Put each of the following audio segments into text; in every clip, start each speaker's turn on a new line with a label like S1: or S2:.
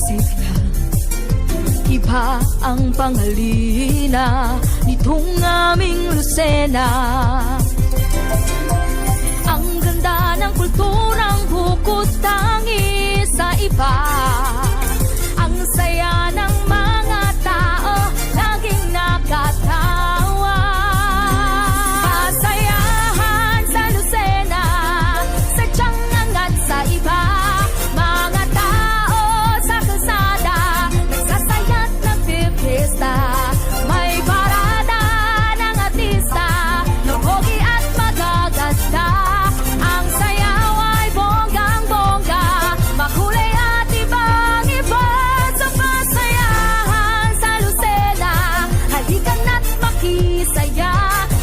S1: sigla, iba ang pangalina nitong aming Lucena. Ang ganda ng kulturang bukod tangi sa iba. Ang saya ng mga tao, laging nakatawa. Pasayahan sa Lucena, sadyang angat sa iba. Mga tao sa kalsada, nagsasaya't nagpipista. May parada ng artista, lupogi at magaganda. Ang sayaw ay bonggang-bongga, makulay at ibang-iba. Sa pasayahan sa Lucena, halika na't makisaya.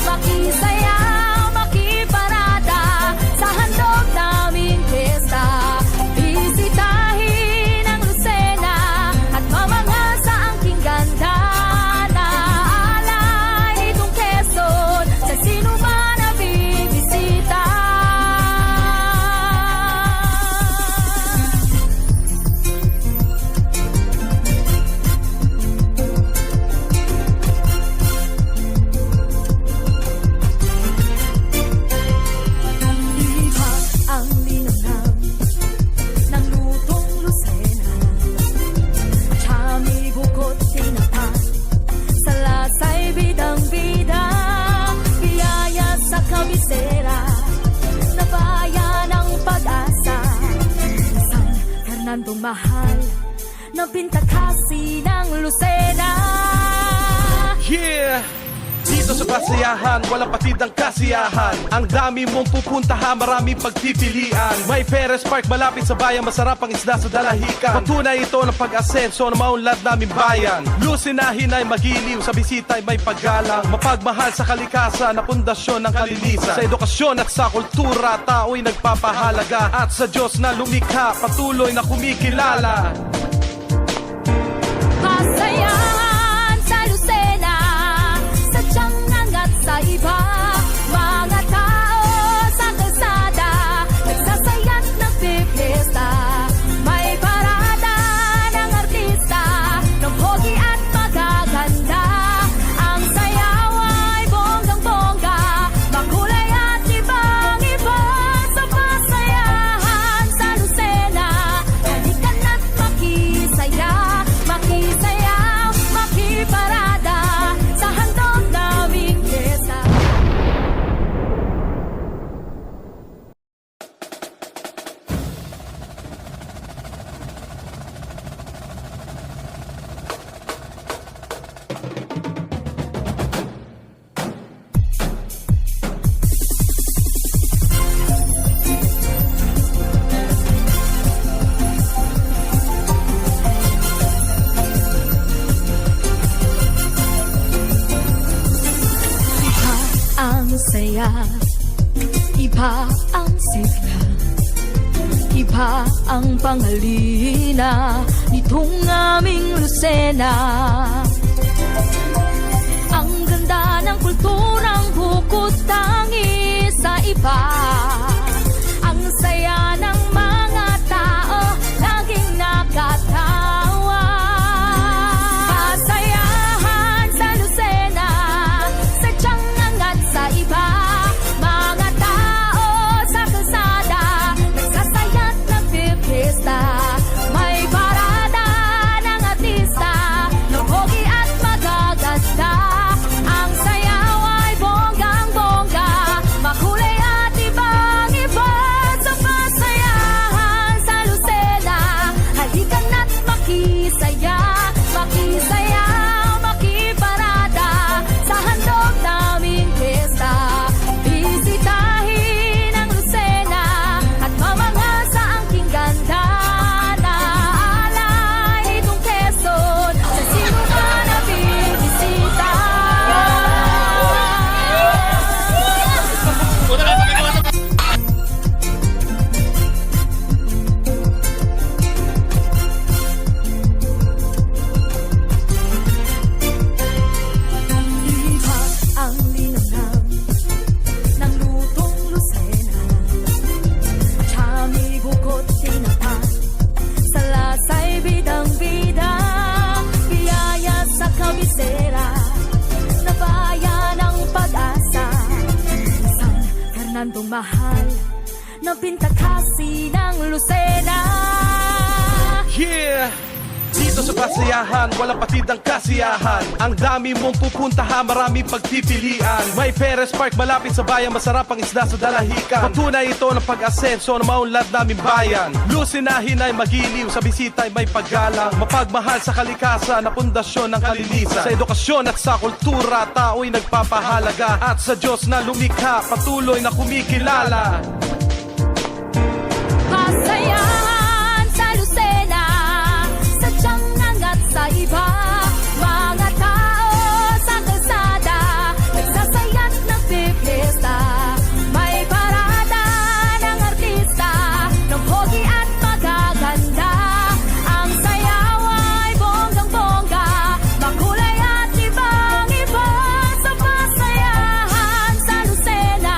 S1: Makisaya, makiparada sa handog naming piyesta. Bisitahin ang Lucena at mamanga sa angking ganda. Naalay nitong Quezon sa sino man na bibisita. Iba ang linamnam ng lutong Lucena. Chami, bukot, tinapay, sa lasa'y bidang-bida. Biyaya sa kabisera, na bayan ng pag-asa. San Fernando mahal, na pintakasi ng Lucena.
S2: Yeah! Dito sa pasayahan, walang patid ang kasiyahan. Ang dami mong pupuntahan, maraming pagpipilian. May Perez Park malapit sa bayan, masarap ang isda sa dalahican. Patunay ito ng pag-asenso ng maunlad naming bayan. Lucinahin ay magiliw, sa bisita ay may paggalang. Mapagmahal sa kalikasan na pundasyon ng kalinisan. Sa edukasyon at sa kultura, tao'y nagpapahalaga. At sa Diyos na lumikha, patuloy na kumikilala.
S1: Pasayahan sa Lucena, sadyang angat sa iba. Mga tao sa kalsada, nagsasaya't nagpipista. May parada ng artista, ng pogi at magaganda. Ang sayaw ay bonggang-bongga, makulay at ibang-iba. Sa pasayahan sa Lucena, halika na't makisaya. Makisayaw, makiparada sa handog naming piyesta. Ang saya, iba ang sigla, iba ang pangalina nitong aming Lucena. Ang ganda ng kulturang bukod tangi sa iba. Ang saya ng mga tao, laging nakatawa. Pasayahan sa Lucena, sadyang angat sa iba. Mga tao sa kalsada, nagsasaya't nagpipista. May parada ng artista, lupogi at magaganda. Ang sayaw ay bonggang-bongga, makulay at ibang-iba. Sa pasayahan sa Lucena, halika na't makisaya. Makisaya, makiparada sa handog naming piyesta. Bisitahin ang Lucena at mamanga sa angking ganda. Naalay nitong Quezon sa sino man na bibisita. sandong mahal na pintakasi ng Lucena.
S2: Yeah! Dito sa Basiyahan, walang patidang kasiyahan. Ang dami mong pupuntahan, maraming pagpipilian. May Perez Park malapit sa bayan, masarap ang isda sa dalahican. Patunay ito ng pag-asenso ng maunlad naming bayan. Lusinahin ay magiliw, sa bisita ay may paggalang. Mapagmahal sa kalikasan na pundasyon ng kalinisan. Sa edukasyon at sa kultura, tao'y nagpapahalaga. At sa Diyos na lumikha, patuloy na kumikilala.
S1: Pasayahan sa Lucena, sadyang nangat sa iba. Mga tao sa kalsada, nagsasaya't nagpipista. May parada ng artista, ng pogi at magaganda. Ang sayaw ay bonggang-bongga, makulay at ibang-iba. Sa pasayahan sa Lucena,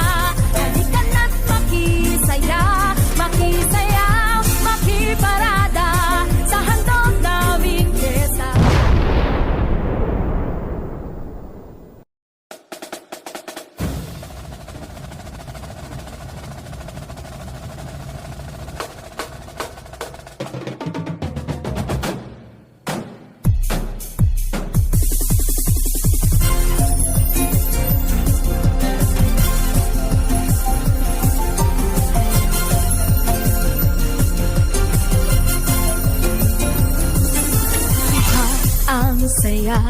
S1: halikan at makisaya. Makisayaw, makiparada sa handog naming pyesta. Ang saya